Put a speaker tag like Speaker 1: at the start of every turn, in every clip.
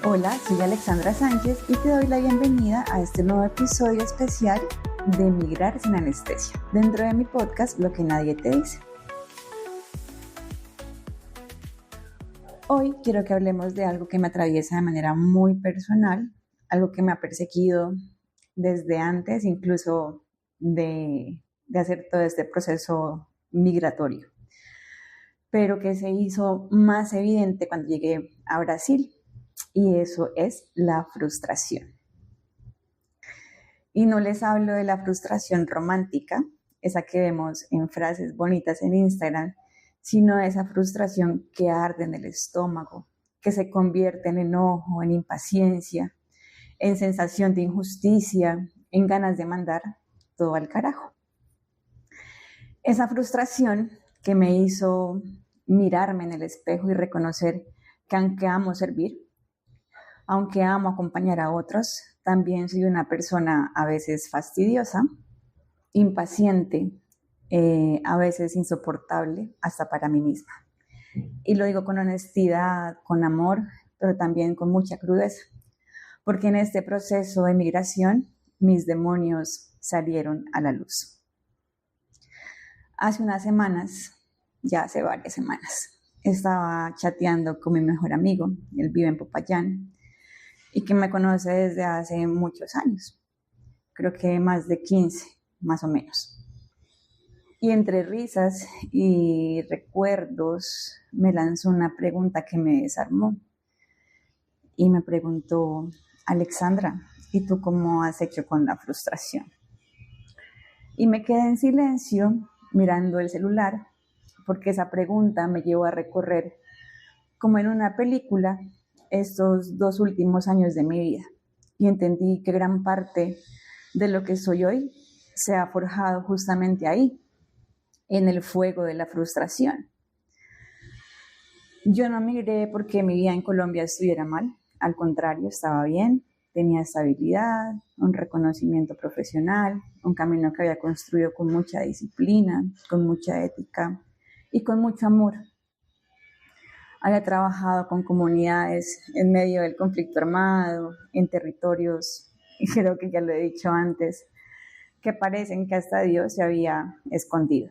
Speaker 1: Hola, soy Alexandra Sánchez y te doy la bienvenida a este nuevo episodio especial de Migrar sin Anestesia, dentro de mi podcast Lo que nadie te dice. Hoy quiero que hablemos de algo que me atraviesa de manera muy personal, algo que me ha perseguido desde antes, incluso de hacer todo este proceso migratorio, pero que se hizo más evidente cuando llegué a Brasil. Y eso es la frustración. Y no les hablo de la frustración romántica, esa que vemos en frases bonitas en Instagram, sino de esa frustración que arde en el estómago, que se convierte en enojo, en impaciencia, en sensación de injusticia, en ganas de mandar todo al carajo. Esa frustración que me hizo mirarme en el espejo y reconocer que aunque amo servir, aunque amo acompañar a otros, también soy una persona a veces fastidiosa, impaciente, a veces insoportable hasta para mí misma. Y lo digo con honestidad, con amor, pero también con mucha crudeza, porque en este proceso de migración mis demonios salieron a la luz. Hace unas semanas, ya hace varias semanas, estaba chateando con mi mejor amigo, él vive en Popayán, y que me conoce desde hace muchos años, creo que más de 15, más o menos. Y entre risas y recuerdos me lanzó una pregunta que me desarmó. Y me preguntó: Alexandra, ¿y tú cómo has hecho con la frustración? Y me quedé en silencio mirando el celular, porque esa pregunta me llevó a recorrer, como en una película, estos 2 últimos años de mi vida, y entendí que gran parte de lo que soy hoy se ha forjado justamente ahí, en el fuego de la frustración. Yo no migré porque mi vida en Colombia estuviera mal, al contrario, estaba bien, tenía estabilidad, un reconocimiento profesional, un camino que había construido con mucha disciplina, con mucha ética y con mucho amor. Había trabajado con comunidades en medio del conflicto armado, en territorios, y creo que ya lo he dicho antes, que parecen que hasta Dios se había escondido.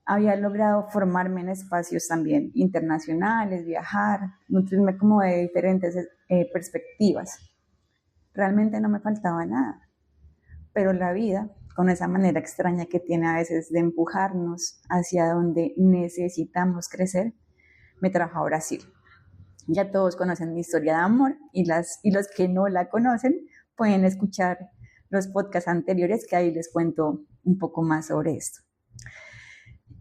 Speaker 1: Había logrado formarme en espacios también internacionales, viajar, nutrirme como de diferentes perspectivas. Realmente no me faltaba nada, pero la vida, con esa manera extraña que tiene a veces de empujarnos hacia donde necesitamos crecer, me trajo a Brasil. Ya todos conocen mi historia de amor y los que no la conocen pueden escuchar los podcasts anteriores, que ahí les cuento un poco más sobre esto.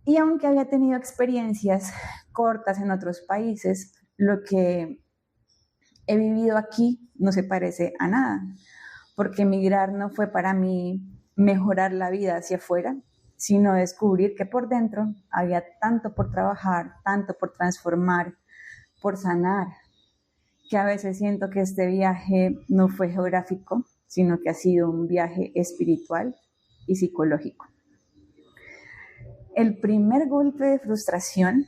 Speaker 1: Y aunque había tenido experiencias cortas en otros países, lo que he vivido aquí no se parece a nada, porque emigrar no fue para mí mejorar la vida hacia afuera, sino descubrir que por dentro había tanto por trabajar, tanto por transformar, por sanar, que a veces siento que este viaje no fue geográfico, sino que ha sido un viaje espiritual y psicológico. El primer golpe de frustración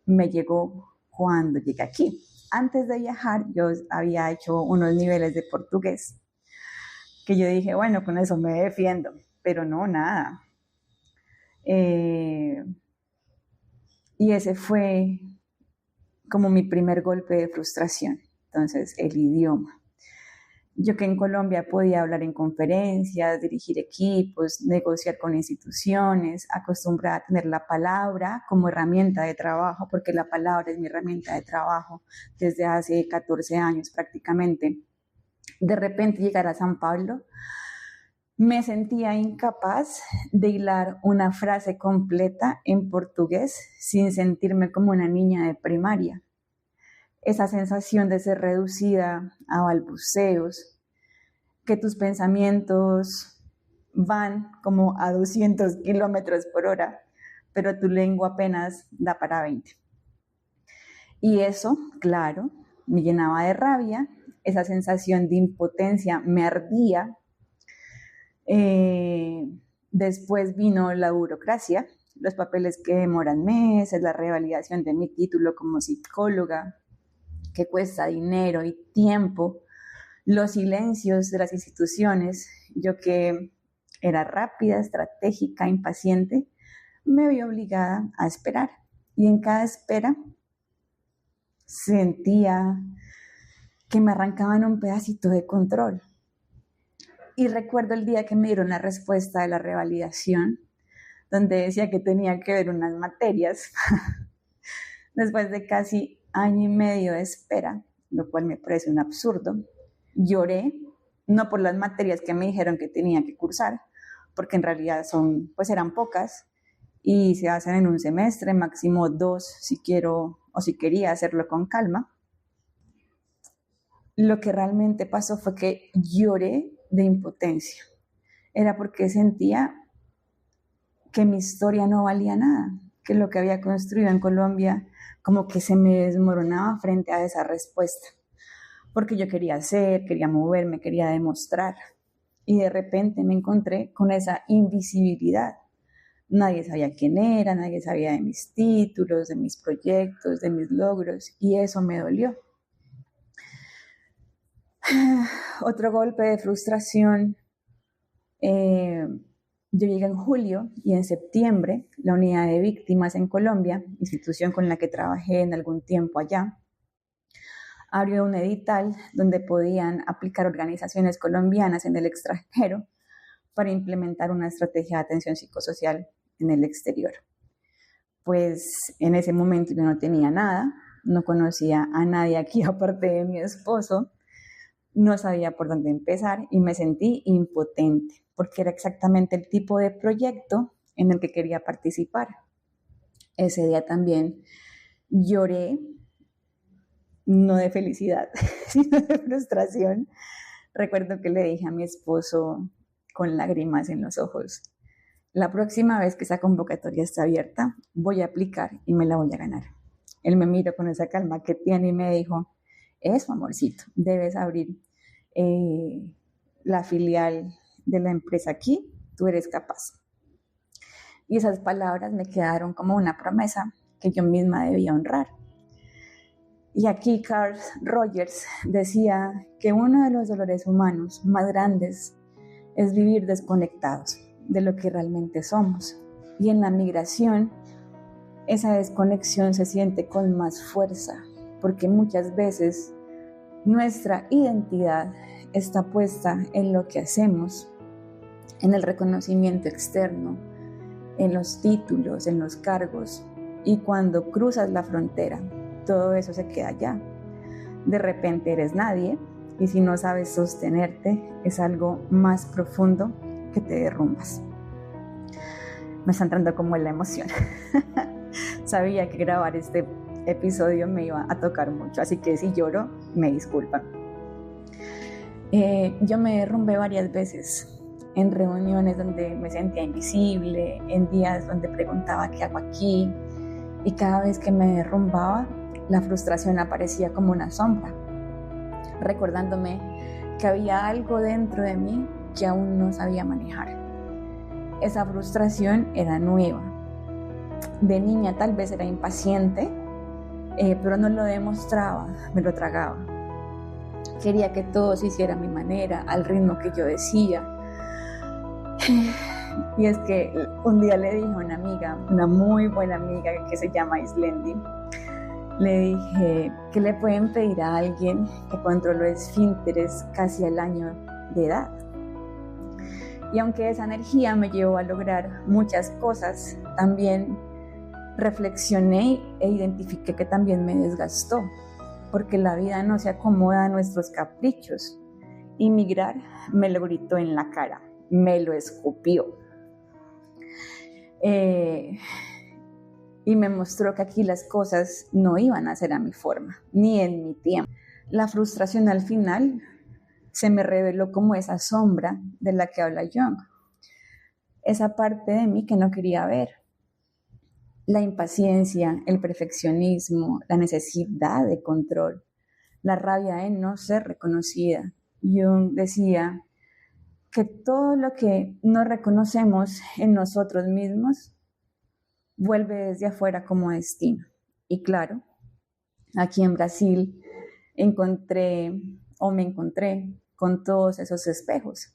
Speaker 1: me llegó cuando llegué aquí. Antes de viajar, yo había hecho unos niveles de portugués, que yo dije, bueno, con eso me defiendo, pero no, nada. Y ese fue como mi primer golpe de frustración. Entonces, el idioma. Yo que en Colombia podía hablar en conferencias, dirigir equipos, negociar con instituciones, acostumbrada a tener la palabra como herramienta de trabajo, porque la palabra es mi herramienta de trabajo desde hace 14 años prácticamente. De repente llegar a San Pablo, me sentía incapaz de hilar una frase completa en portugués sin sentirme como una niña de primaria. Esa sensación de ser reducida a balbuceos, que tus pensamientos van como a 200 kilómetros por hora, pero tu lengua apenas da para 20. Y eso, claro, me llenaba de rabia, esa sensación de impotencia me ardía. Después vino la burocracia, los papeles que demoran meses, la revalidación de mi título como psicóloga, que cuesta dinero y tiempo, los silencios de las instituciones, yo que era rápida, estratégica, impaciente, me vi obligada a esperar. Y en cada espera sentía que me arrancaban un pedacito de control. Y recuerdo el día que me dieron la respuesta de la revalidación, donde decía que tenía que ver unas materias. Después de casi año y medio de espera, lo cual me parece un absurdo, lloré, no por las materias que me dijeron que tenía que cursar, porque en realidad eran pocas, y se hacen en un semestre, máximo 2, si quiero o si quería hacerlo con calma. Lo que realmente pasó fue que lloré de impotencia. Era porque sentía que mi historia no valía nada, que lo que había construido en Colombia como que se me desmoronaba frente a esa respuesta. Porque yo quería hacer, quería moverme, quería demostrar. Y de repente me encontré con esa invisibilidad. Nadie sabía quién era, nadie sabía de mis títulos, de mis proyectos, de mis logros, y eso me dolió. Otro golpe de frustración. Yo llegué en julio y en septiembre la unidad de víctimas en Colombia, institución con la que trabajé en algún tiempo allá, abrió un edital donde podían aplicar organizaciones colombianas en el extranjero para implementar una estrategia de atención psicosocial en el exterior. Pues en ese momento yo no tenía nada, no conocía a nadie aquí aparte de mi esposo, no sabía por dónde empezar y me sentí impotente porque era exactamente el tipo de proyecto en el que quería participar. Ese día también lloré, no de felicidad, sino de frustración. Recuerdo que le dije a mi esposo con lágrimas en los ojos: la próxima vez que esa convocatoria está abierta, voy a aplicar y me la voy a ganar. Él me miró con esa calma que tiene y me dijo: eso, amorcito, debes abrir la filial de la empresa aquí, tú eres capaz. Y esas palabras me quedaron como una promesa que yo misma debía honrar. Y aquí Carl Rogers decía que uno de los dolores humanos más grandes es vivir desconectados de lo que realmente somos. Y en la migración, esa desconexión se siente con más fuerza, porque muchas veces nuestra identidad está puesta en lo que hacemos, en el reconocimiento externo, en los títulos, en los cargos. Y cuando cruzas la frontera, todo eso se queda allá. De repente eres nadie, y si no sabes sostenerte, es algo más profundo que te derrumbas. Me está entrando como en la emoción. Sabía que grabar este episodio me iba a tocar mucho, así que si lloro, me disculpan. Yo me derrumbé varias veces en reuniones donde me sentía invisible, en días donde preguntaba qué hago aquí, y cada vez que me derrumbaba, la frustración aparecía como una sombra, recordándome que había algo dentro de mí que aún no sabía manejar. Esa frustración era nueva. De niña tal vez era impaciente, pero no lo demostraba, me lo tragaba. Quería que todo se hiciera a mi manera, al ritmo que yo decía. Y es que un día le dije a una amiga, una muy buena amiga que se llama Islendi, le dije: ¿qué le pueden pedir a alguien que controló esfínteres casi al año de edad? Y aunque esa energía me llevó a lograr muchas cosas, también reflexioné e identifiqué que también me desgastó, porque la vida no se acomoda a nuestros caprichos. Y migrar me lo gritó en la cara, me lo escupió. Y me mostró que aquí las cosas no iban a ser a mi forma, ni en mi tiempo. La frustración al final se me reveló como esa sombra de la que habla Jung, esa parte de mí que no quería ver. La impaciencia, el perfeccionismo, la necesidad de control, la rabia de no ser reconocida. Jung decía que todo lo que no reconocemos en nosotros mismos vuelve desde afuera como destino. Y claro, aquí en Brasil me encontré con todos esos espejos.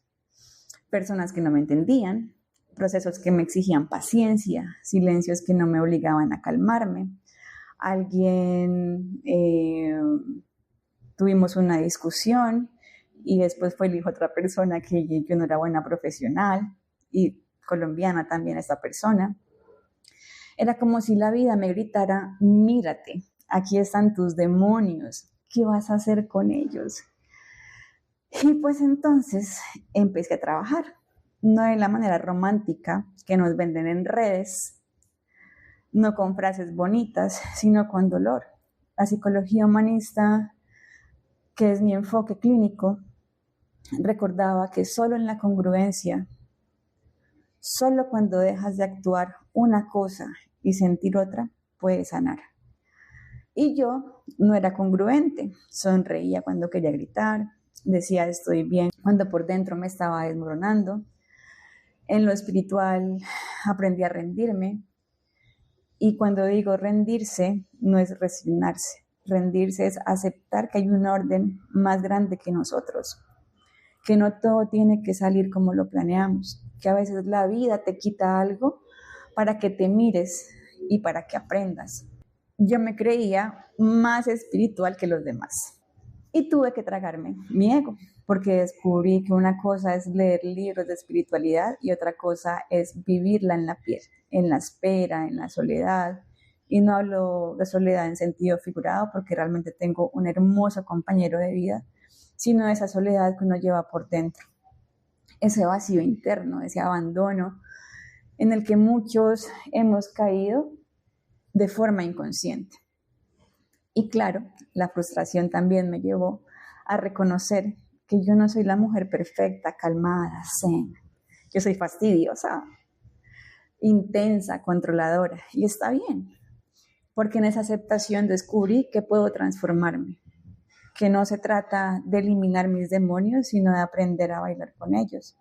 Speaker 1: Personas que no me entendían, procesos que me exigían paciencia, silencios que no me obligaban a calmarme. Tuvimos una discusión y después fue el hijo de otra persona que yo no era buena profesional, y colombiana también esta persona. Era como si la vida me gritara: mírate, aquí están tus demonios, ¿qué vas a hacer con ellos? Y pues entonces empecé a trabajar, no de la manera romántica que nos venden en redes, no con frases bonitas, sino con dolor. La psicología humanista, que es mi enfoque clínico, recordaba que solo en la congruencia, solo cuando dejas de actuar una cosa y sentir otra, puedes sanar. Y yo no era congruente, sonreía cuando quería gritar, decía estoy bien cuando por dentro me estaba desmoronando. En lo espiritual aprendí a rendirme, y cuando digo rendirse no es resignarse, rendirse es aceptar que hay un orden más grande que nosotros, que no todo tiene que salir como lo planeamos, que a veces la vida te quita algo para que te mires y para que aprendas. Yo me creía más espiritual que los demás y tuve que tragarme mi ego, porque descubrí que una cosa es leer libros de espiritualidad y otra cosa es vivirla en la piel, en la espera, en la soledad. Y no hablo de soledad en sentido figurado, porque realmente tengo un hermoso compañero de vida, sino esa soledad que uno lleva por dentro, ese vacío interno, ese abandono en el que muchos hemos caído de forma inconsciente. Y claro, la frustración también me llevó a reconocer que yo no soy la mujer perfecta, calmada, zen. Yo soy fastidiosa, intensa, controladora, y está bien, porque en esa aceptación descubrí que puedo transformarme, que no se trata de eliminar mis demonios, sino de aprender a bailar con ellos.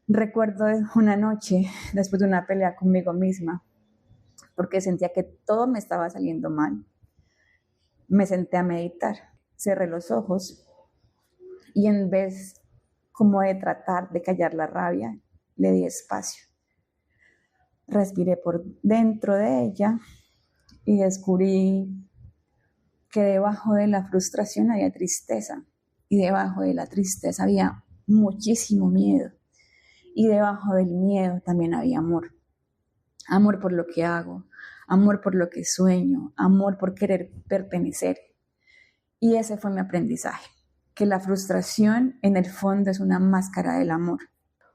Speaker 1: Recuerdo una noche, después de una pelea conmigo misma, porque sentía que todo me estaba saliendo mal, me senté a meditar, cerré los ojos y en vez como de tratar de callar la rabia, le di espacio. Respiré por dentro de ella y descubrí que debajo de la frustración había tristeza, y debajo de la tristeza había muchísimo miedo, y debajo del miedo también había amor. Amor por lo que hago, amor por lo que sueño, amor por querer pertenecer. Y ese fue mi aprendizaje, que la frustración en el fondo es una máscara del amor.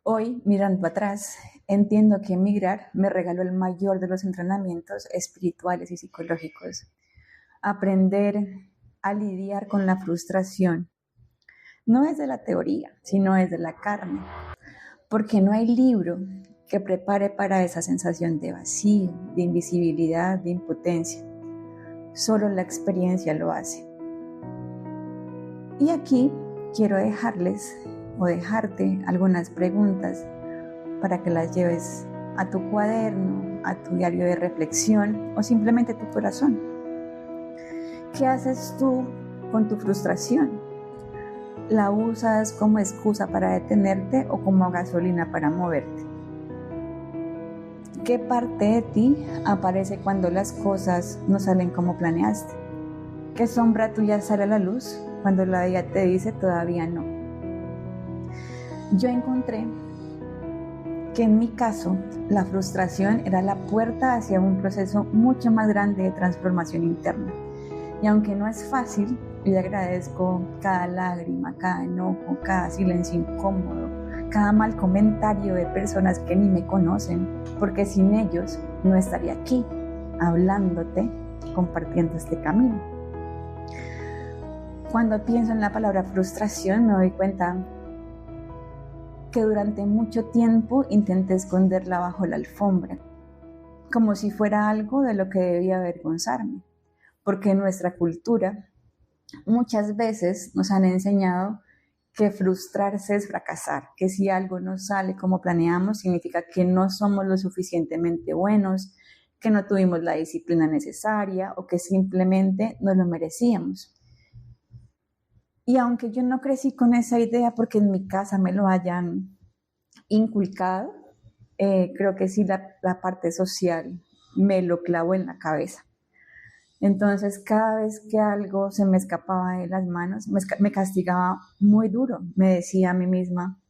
Speaker 1: Hoy, mirando atrás, entiendo que emigrar me regaló el mayor de los entrenamientos espirituales y psicológicos. Aprender a lidiar con la frustración no es de la teoría, sino es de la carne, porque no hay libro que prepare para esa sensación de vacío, de invisibilidad, de impotencia. Solo la experiencia lo hace. Y aquí quiero dejarte algunas preguntas para que las lleves a tu cuaderno, a tu diario de reflexión o simplemente a tu corazón. ¿Qué haces tú con tu frustración? ¿La usas como excusa para detenerte o como gasolina para moverte? ¿Qué parte de ti aparece cuando las cosas no salen como planeaste? ¿Qué sombra tuya sale a la luz cuando la vida te dice todavía no? Yo encontré que en mi caso la frustración era la puerta hacia un proceso mucho más grande de transformación interna. Y aunque no es fácil, yo agradezco cada lágrima, cada enojo, cada silencio incómodo, cada mal comentario de personas que ni me conocen, porque sin ellos no estaría aquí, hablándote, compartiendo este camino. Cuando pienso en la palabra frustración, me doy cuenta que durante mucho tiempo intenté esconderla bajo la alfombra, como si fuera algo de lo que debía avergonzarme, porque en nuestra cultura muchas veces nos han enseñado que frustrarse es fracasar, que si algo no sale como planeamos significa que no somos lo suficientemente buenos, que no tuvimos la disciplina necesaria o que simplemente no lo merecíamos. Y aunque yo no crecí con esa idea porque en mi casa me lo hayan inculcado, creo que sí la parte social me lo clavó en la cabeza. Entonces, cada vez que algo se me escapaba de las manos, me castigaba muy duro. Me decía a mí misma,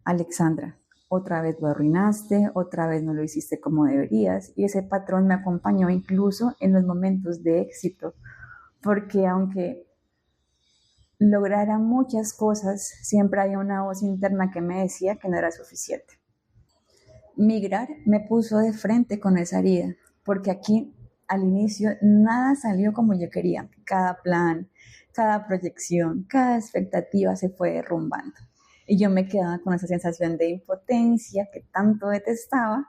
Speaker 1: Alexandra, otra vez lo arruinaste, otra vez no lo hiciste como deberías. Y ese patrón me acompañó incluso en los momentos de éxito, porque aunque lograra muchas cosas, siempre había una voz interna que me decía que no era suficiente. Migrar me puso de frente con esa herida, porque aquí al inicio nada salió como yo quería. Cada plan, cada proyección, cada expectativa se fue derrumbando. Y yo me quedaba con esa sensación de impotencia que tanto detestaba,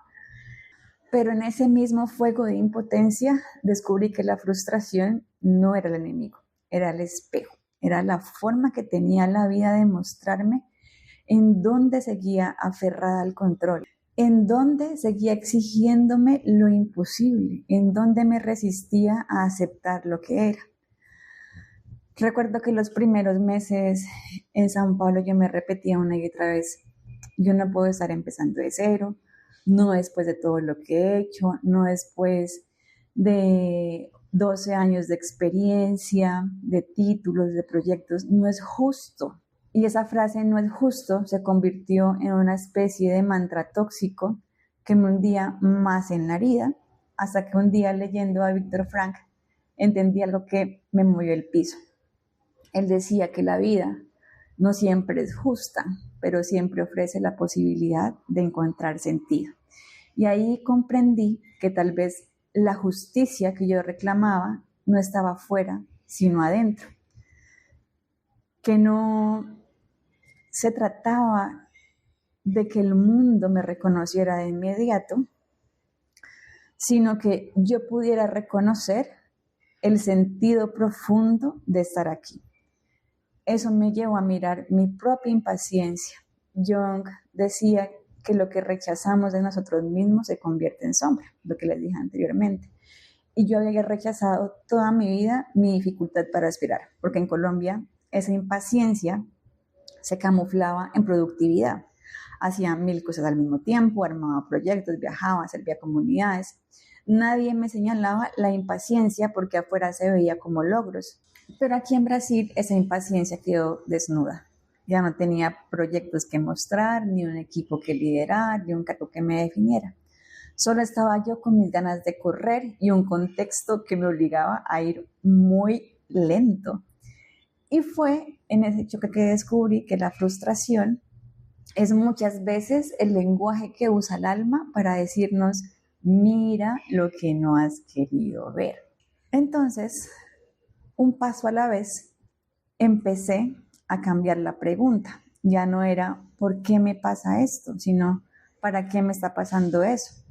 Speaker 1: pero en ese mismo fuego de impotencia descubrí que la frustración no era el enemigo, era el espejo, era la forma que tenía la vida de mostrarme en dónde seguía aferrada al control, en dónde seguía exigiéndome lo imposible, en dónde me resistía a aceptar lo que era. Recuerdo que los primeros meses en San Pablo yo me repetía una y otra vez, yo no puedo estar empezando de cero, no después de todo lo que he hecho, no después de 12 años de experiencia, de títulos, de proyectos, no es justo. Y esa frase no es justo se convirtió en una especie de mantra tóxico que me hundía más en la herida, hasta que un día leyendo a Víctor Frank entendí algo que me movió el piso. Él decía que la vida no siempre es justa, pero siempre ofrece la posibilidad de encontrar sentido. Y ahí comprendí que tal vez la justicia que yo reclamaba no estaba afuera, sino adentro. Que no se trataba de que el mundo me reconociera de inmediato, sino que yo pudiera reconocer el sentido profundo de estar aquí. Eso me llevó a mirar mi propia impaciencia. Jung decía que lo que rechazamos de nosotros mismos se convierte en sombra, lo que les dije anteriormente. Y yo había rechazado toda mi vida mi dificultad para aspirar, porque en Colombia esa impaciencia se camuflaba en productividad. Hacía 1000 cosas al mismo tiempo, armaba proyectos, viajaba, servía a comunidades. Nadie me señalaba la impaciencia porque afuera se veía como logros. Pero aquí en Brasil esa impaciencia quedó desnuda. Ya no tenía proyectos que mostrar, ni un equipo que liderar, ni un cargo que me definiera. Solo estaba yo con mis ganas de correr y un contexto que me obligaba a ir muy lento. Y fue en ese choque que descubrí que la frustración es muchas veces el lenguaje que usa el alma para decirnos, mira lo que no has querido ver. Entonces, un paso a la vez, empecé a cambiar la pregunta. Ya no era ¿por qué me pasa esto?, sino ¿para qué me está pasando eso?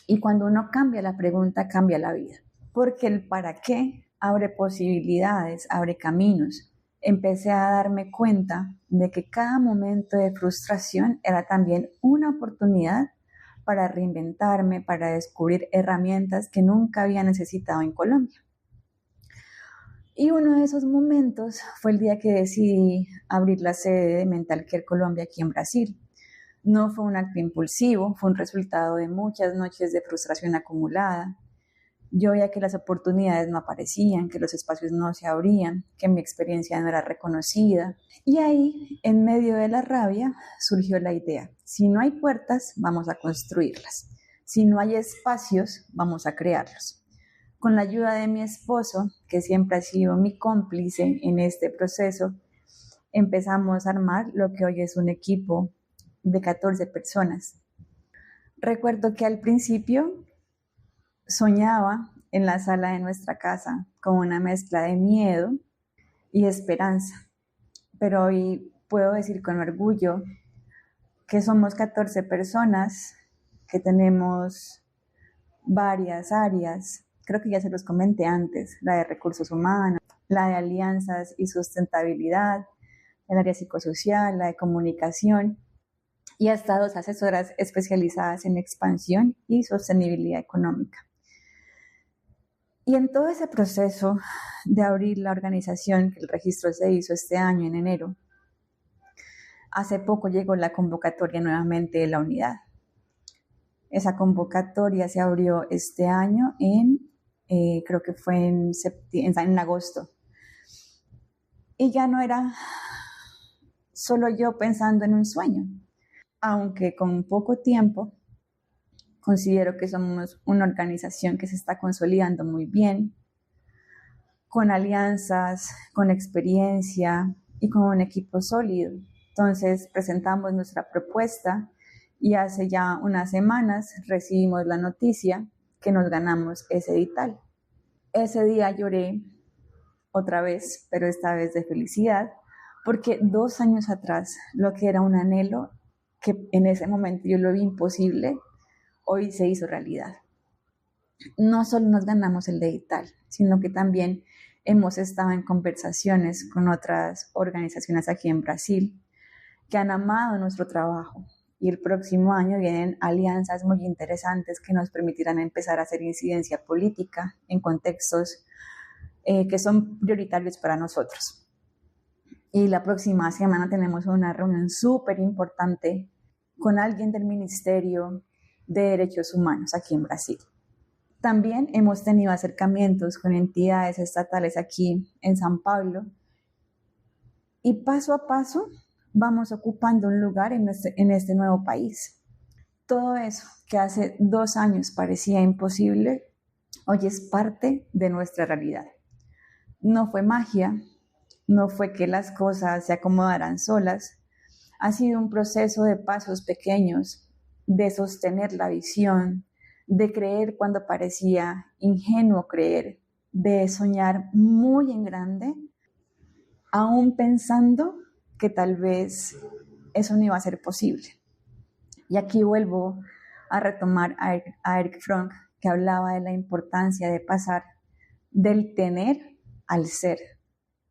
Speaker 1: Y cuando uno cambia la pregunta, cambia la vida. Porque el para qué abre posibilidades, abre caminos. Empecé a darme cuenta de que cada momento de frustración era también una oportunidad para reinventarme, para descubrir herramientas que nunca había necesitado en Colombia. Y uno de esos momentos fue el día que decidí abrir la sede de Mental Care Colombia aquí en Brasil. No fue un acto impulsivo, fue un resultado de muchas noches de frustración acumulada. Yo veía que las oportunidades no aparecían, que los espacios no se abrían, que mi experiencia no era reconocida. Y ahí, en medio de la rabia, surgió la idea. Si no hay puertas, vamos a construirlas. Si no hay espacios, vamos a crearlos. Con la ayuda de mi esposo, que siempre ha sido mi cómplice en este proceso, empezamos a armar lo que hoy es un equipo de 14 personas. Recuerdo que al principio soñaba en la sala de nuestra casa con una mezcla de miedo y esperanza, pero hoy puedo decir con orgullo que somos 14 personas que tenemos varias áreas. Creo que ya se los comenté antes, la de recursos humanos, la de alianzas y sustentabilidad, el área psicosocial, la de comunicación y hasta 2 asesoras especializadas en expansión y sostenibilidad económica. Y en todo ese proceso de abrir la organización, que el registro se hizo este año en enero, hace poco llegó la convocatoria nuevamente de la unidad. Esa convocatoria se abrió este año creo que fue en agosto. Y ya no era solo yo pensando en un sueño, aunque con poco tiempo considero que somos una organización que se está consolidando muy bien, con alianzas, con experiencia y con un equipo sólido. Entonces presentamos nuestra propuesta y hace ya unas semanas recibimos la noticia que nos ganamos ese edital. Ese día lloré otra vez, pero esta vez de felicidad, porque 2 años atrás lo que era un anhelo, que en ese momento yo lo vi imposible, hoy se hizo realidad. No solo nos ganamos el edital, sino que también hemos estado en conversaciones con otras organizaciones aquí en Brasil que han amado nuestro trabajo. Y el próximo año vienen alianzas muy interesantes que nos permitirán empezar a hacer incidencia política en contextos que son prioritarios para nosotros. Y la próxima semana tenemos una reunión súper importante con alguien del Ministerio de Derechos Humanos aquí en Brasil. También hemos tenido acercamientos con entidades estatales aquí en San Pablo y paso a paso vamos ocupando un lugar en este nuevo país. Todo eso que hace 2 años parecía imposible, hoy es parte de nuestra realidad. No fue magia, no fue que las cosas se acomodaran solas, ha sido un proceso de pasos pequeños, de sostener la visión, de creer cuando parecía ingenuo creer, de soñar muy en grande, aún pensando que tal vez eso no iba a ser posible. Y aquí vuelvo a retomar a Eric Fromm, que hablaba de la importancia de pasar del tener al ser,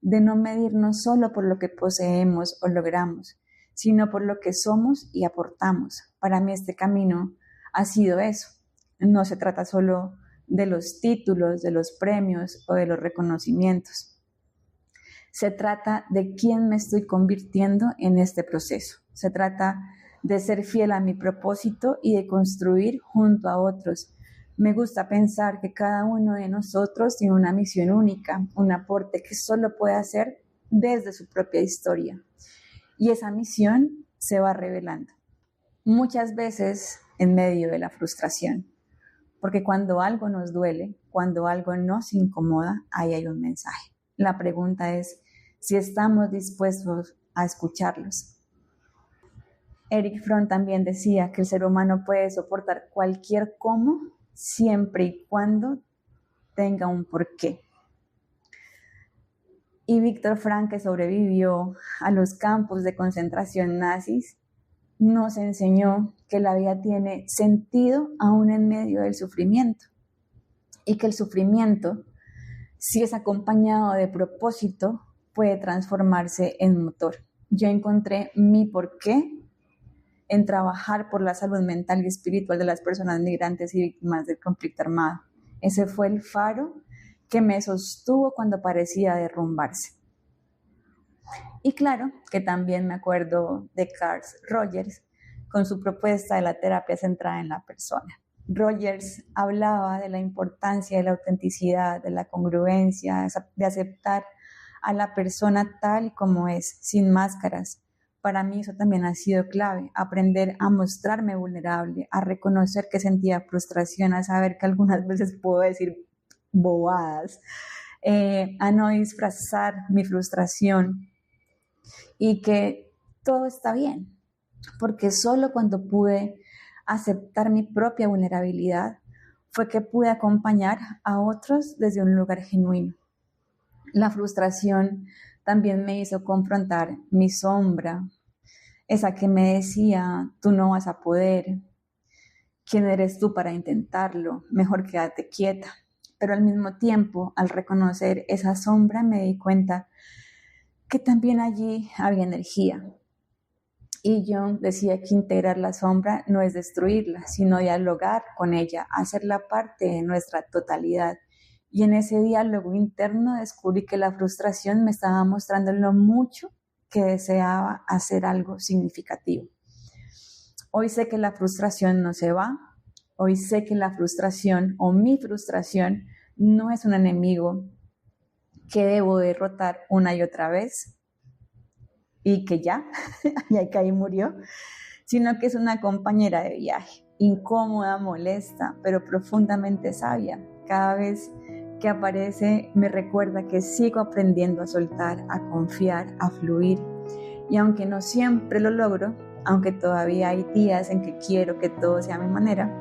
Speaker 1: de no medirnos solo por lo que poseemos o logramos, sino por lo que somos y aportamos. Para mí este camino ha sido eso. No se trata solo de los títulos, de los premios o de los reconocimientos. Se trata de quién me estoy convirtiendo en este proceso. Se trata de ser fiel a mi propósito y de construir junto a otros. Me gusta pensar que cada uno de nosotros tiene una misión única, un aporte que solo puede hacer desde su propia historia. Y esa misión se va revelando, muchas veces en medio de la frustración. Porque cuando algo nos duele, cuando algo nos incomoda, ahí hay un mensaje. La pregunta es si estamos dispuestos a escucharlos. Eric Fromm también decía que el ser humano puede soportar cualquier cómo siempre y cuando tenga un porqué. Y Víctor Frank, que sobrevivió a los campos de concentración nazis, nos enseñó que la vida tiene sentido aún en medio del sufrimiento y que el sufrimiento, si es acompañado de propósito, puede transformarse en motor. Yo encontré mi porqué en trabajar por la salud mental y espiritual de las personas migrantes y víctimas del conflicto armado. Ese fue el faro que me sostuvo cuando parecía derrumbarse. Y claro que también me acuerdo de Carl Rogers con su propuesta de la terapia centrada en la persona. Rogers hablaba de la importancia de la autenticidad, de la congruencia, de aceptar a la persona tal y como es, sin máscaras. Para mí eso también ha sido clave, aprender a mostrarme vulnerable, a reconocer que sentía frustración, a saber que algunas veces puedo decir bobadas, a no disfrazar mi frustración y que todo está bien, porque solo cuando pude aceptar mi propia vulnerabilidad fue que pude acompañar a otros desde un lugar genuino. La frustración también me hizo confrontar mi sombra, esa que me decía, tú no vas a poder, ¿quién eres tú para intentarlo? Mejor quédate quieta. Pero al mismo tiempo, al reconocer esa sombra, me di cuenta que también allí había energía. Y yo decía que integrar la sombra no es destruirla, sino dialogar con ella, hacerla parte de nuestra totalidad. Y en ese diálogo interno descubrí que la frustración me estaba mostrando lo mucho que deseaba hacer algo significativo. Hoy sé que la frustración no se va. Hoy sé que la frustración o mi frustración no es un enemigo que debo derrotar una y otra vez y que ya, y que ahí murió, sino que es una compañera de viaje, incómoda, molesta, pero profundamente sabia. Cada vez que aparece me recuerda que sigo aprendiendo a soltar, a confiar, a fluir. Y aunque no siempre lo logro, aunque todavía hay días en que quiero que todo sea a mi manera,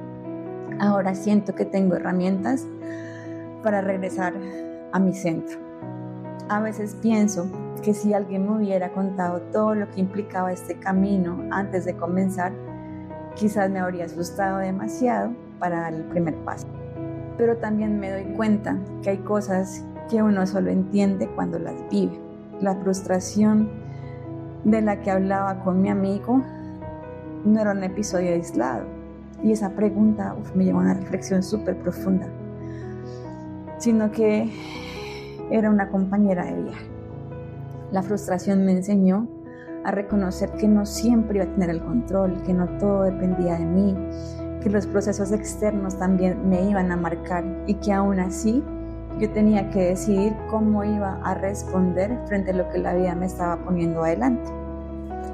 Speaker 1: ahora siento que tengo herramientas para regresar a mi centro. A veces pienso que si alguien me hubiera contado todo lo que implicaba este camino antes de comenzar, quizás me habría asustado demasiado para dar el primer paso. Pero también me doy cuenta que hay cosas que uno solo entiende cuando las vive. La frustración de la que hablaba con mi amigo no era un episodio aislado. Y esa pregunta me llevó a una reflexión súper profunda, sino que era una compañera de viaje. La frustración me enseñó a reconocer que no siempre iba a tener el control, que no todo dependía de mí, que los procesos externos también me iban a marcar y que aún así yo tenía que decidir cómo iba a responder frente a lo que la vida me estaba poniendo adelante.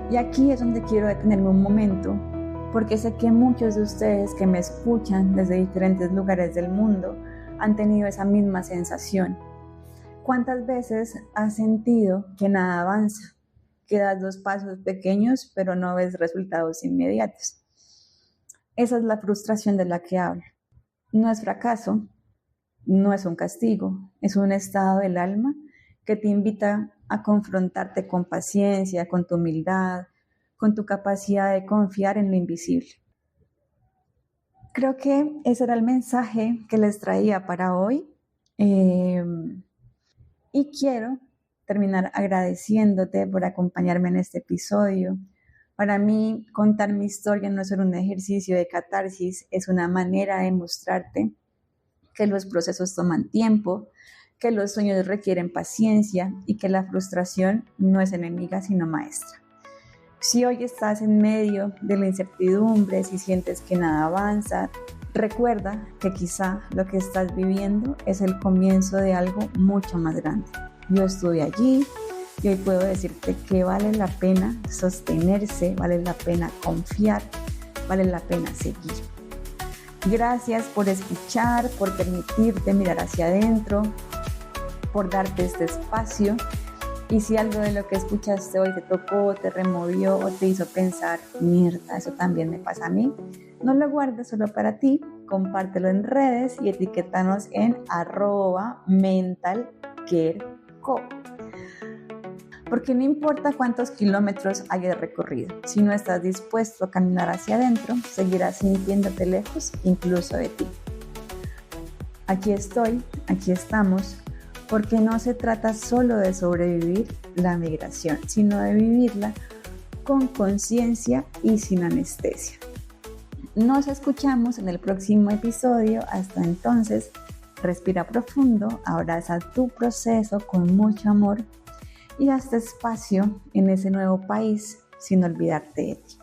Speaker 1: Y aquí es donde quiero detenerme un momento, porque sé que muchos de ustedes que me escuchan desde diferentes lugares del mundo han tenido esa misma sensación. ¿Cuántas veces has sentido que nada avanza, que das 2 pasos pequeños pero no ves resultados inmediatos? Esa es la frustración de la que hablo. No es fracaso, no es un castigo, es un estado del alma que te invita a confrontarte con paciencia, con tu humildad, con tu capacidad de confiar en lo invisible. Creo que ese era el mensaje que les traía para hoy. Y quiero terminar agradeciéndote por acompañarme en este episodio. Para mí, contar mi historia no es solo un ejercicio de catarsis, es una manera de mostrarte que los procesos toman tiempo, que los sueños requieren paciencia y que la frustración no es enemiga sino maestra. Si hoy estás en medio de la incertidumbre, si sientes que nada avanza, recuerda que quizá lo que estás viviendo es el comienzo de algo mucho más grande. Yo estuve allí y hoy puedo decirte que vale la pena sostenerse, vale la pena confiar, vale la pena seguir. Gracias por escuchar, por permitirte mirar hacia adentro, por darte este espacio. Y si algo de lo que escuchaste hoy te tocó, te removió o te hizo pensar, mierda, eso también me pasa a mí, no lo guardes solo para ti, compártelo en redes y etiquétanos en @mentalcareco. Porque no importa cuántos kilómetros hayas recorrido, si no estás dispuesto a caminar hacia adentro, seguirás sintiéndote lejos incluso de ti. Aquí estoy, aquí estamos, porque no se trata solo de sobrevivir la migración, sino de vivirla con conciencia y sin anestesia. Nos escuchamos en el próximo episodio. Hasta entonces, respira profundo, abraza tu proceso con mucho amor y hazte espacio en ese nuevo país sin olvidarte de ti.